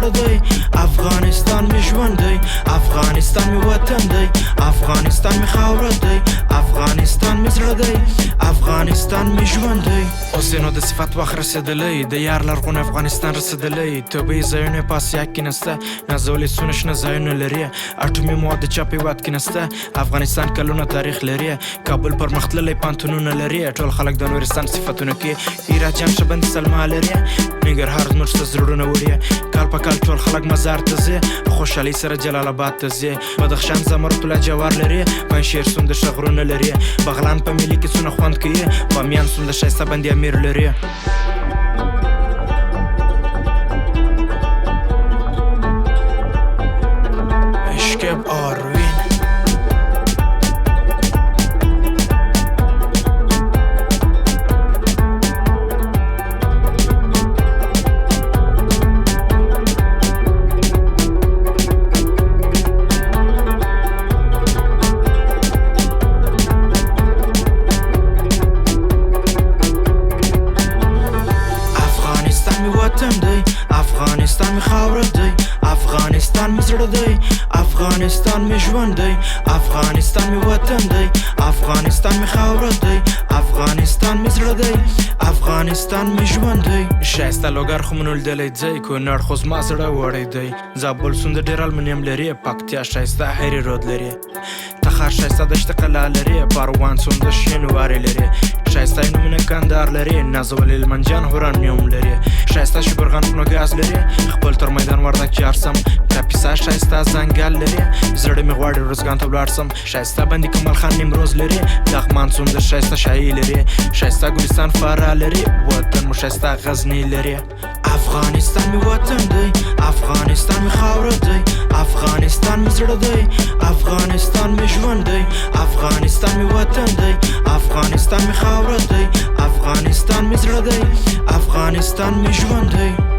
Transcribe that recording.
زړه دی افغانستان می ژوند دی افغانستان می وطن دی افغانستان می خاوره دی افغانستان می زړه دی افغانستان می ژوند دی اوس نو د صفات وخت رسېدلی د یار لرغون افغانستان رسېدلی طبیعي ځایونه په اسیا کې نسته نازولې سونه شنه ځایونه لري اټومي مواد د چاپ هېواد کې نسته افغانستان کلونه تاریخ لري کابل پرمختللی پانتونونه لري ټول خلک د نورستان صفتونه کې هرات جان ښه بند سلما لري ننګرهار زموږ ته زړونه وړي کال په کال ټول خلک مزار ته ځي خوشحالۍ سره جلال آباد ته ځي بدخشان زمرد الله جوار لري پنجشیر سوند ښه غرونه لري بغلان په ملي کې څونه خوند کوي بامیان سوند ښایسته بند امیر لري اشکب آروین افغانستان می خاوره دی افغانستان می زړه دی افغانستان می ژوند دی افغانستان می وطن دی افغانستان می خاوره دی افغانستان می زړه دی افغانستان می ژوند دی ښایسته لوګر خو مو نه لیدلی ځای کونړ خو زما زړه وړی دی زابل سوند ډېر المونیم لري پکتیا ښایسته هرې رود لري تخار ښایسته دشت قلعه لري پروان سوند شینوارې لري ښایسته نومونه کندهار لري نازول هلمند جان هورانیوم لري ښایسته شبرغان خونګاز لري خپل تر میدان وردګ چارسم کاپیسا ښایسته ځنګل لري زړه مې غواړي روزګان ته ولاړ سم ښایسته بندي کمال خان نیمروز لري لغمان څومره ښایسته شاهي لري ښایسته ګلستان فراه لري وطن مو ښایسته غزني لري افغانستان می وطن دی افغانستان می خاوره دی افغانستان می زړه دی افغانستان می ژوند دی افغانستان می وطن دی افغانستان می خاوره دی افغانستان می زړه دی افغانستان می ژوند دی